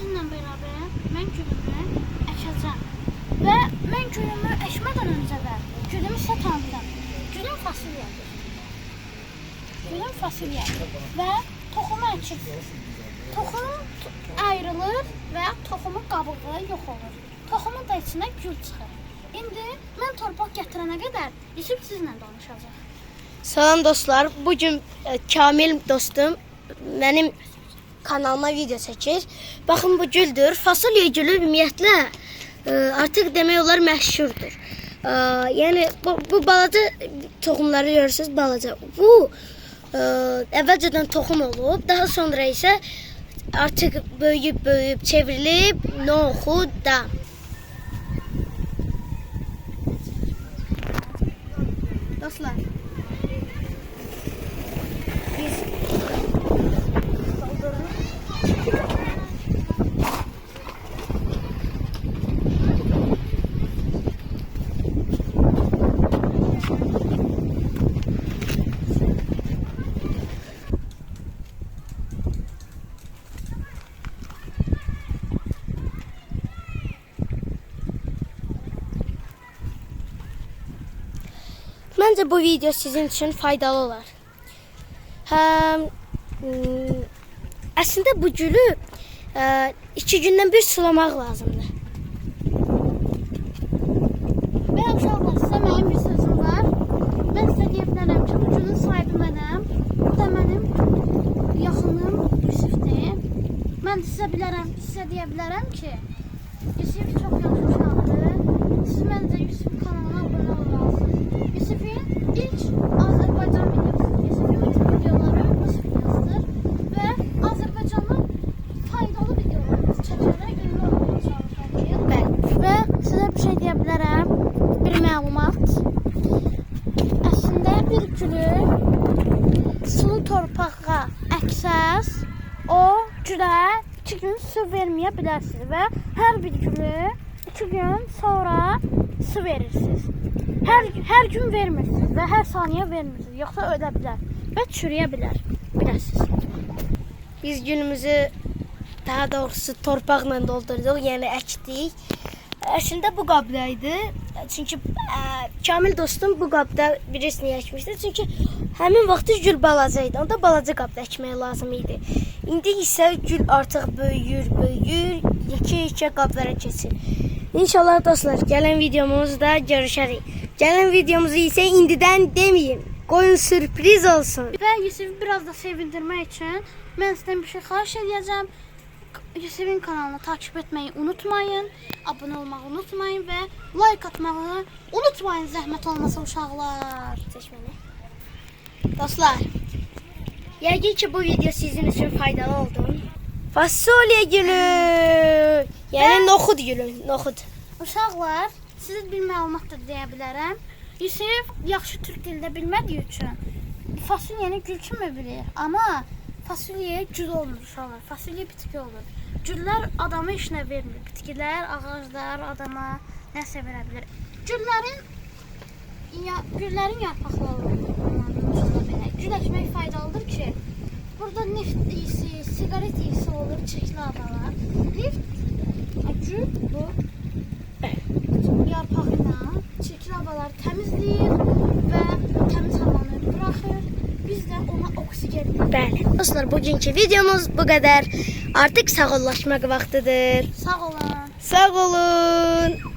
sizinlə beraber mən gülümü əkəcəm. Və mən gülümü əkmədən öncə də gülümü sizə tanıtacağım. Gülüm fasulyedir. Gülüm fasulyedir və toxumu əkirsiniz. Toxum ayrılır və toxumun qabığı yox olur. Toxumun da içinə gül çıxır. İndi mən torpaq gətirənə qədər Yusuf sizlə danışacaq. Salam dostlar, bugün Kamil dostum mənim kanalıma video çəkir. Baxın bu güldür. Fasulye gülü ümumiyyətlə artıq demək olar məşhurdur. Yəni bu balaca toxumları görürsünüz, balaca. Bu əvvəlcədən toxum olub, daha sonra isə artıq böyüyüb çevrilib noxuda. Dostlar, biz Məncə bu video sizin üçün faydalı olar. Əslində bu gülü 2 gündən bir sulamaq lazımdır. Və uşaqlar, sizə mənim bir sözüm var. Mən sizə deyə bilərəm ki, bu gülün sahibi mənəm. Bu da mənim yaxınım Yusufdur. Mən sizə deyə bilərəm ki, Yusuf çox yaxşı uşaqdır. Siz məncə Yusufun kanalına abunə olmalısınız. Yusufun ilk Azərbaycan videosudur. Yusufun ilk videoları rus videosudur və Azərbaycanın faydalı videolarını çəkərək ünlü olmağa çalışacağıq. Və sizə bir şey deyə bilərəm, bir məlumat. Əslində bir gülü sulu torpağa əksəz, o gülə 2 gün su verməyə bilərsiniz və hər bir gülü 2 gün sonra su verirsiniz. Hər gün vermirsiniz və hər saniyə vermirsiniz. Yoxsa ölə bilər və çürüyə bilər. Biləsiniz. Biz günümüzü daha doğrusu torpaqla doldurduq, yəni əkdik. Əslində bu qabdaydı. Çünki Kamil dostum bu qabda birisini əkmişdi. Çünki həmin vaxtı gül balaca idi. Onda balaca qabda əkmək lazım idi. İndi isə gül artıq böyüyür, yekə qablara keçir. İnşallah dostlar, gələn videomuzda görüşərik. Gələn videomuzu isə indidən deməyin. Qoyun sürpriz olsun. Və Yusufu biraz da sevindirmək üçün mən sizdən bir şey xahiş edəcəm. Yusufun kanalını takip etməyi unutmayın, abunə olmağı unutmayın və like atmağı unutmayın, zəhmət olmasa uşaqlar. Dostlar, yəqin ki bu video sizin üçün faydalı oldu. Fasulye gülü, yəni noxud gülü, noxud. Uşaqlar, sizə bir məlumat da deyə bilərəm. Yusuf yaxşı türk dilində bilmədiyi üçün fasulyeni gül kimi bilir, amma fasulye gül olmur uşaqlar, fasulye bitki olur. Güllər adamı işinə vermir, bitkilər, ağaclar adama nəsə verə bilər. Güllərin yarpaqları olur. Gül əkmək faydalıdır ki, burada neft iyisi, sigaret iyisi olur, çəkli havalar. Neft, gül bu yarpağı ilə çəkli havaları təmizləyir və təmiz havanı buraxır. Biz də ona oksigen verir. Bəli. Dostlar, bugünkü videomuz bu qədər. Artıq sağollaşmaq vaxtıdır. Sağ olun. Sağ olun.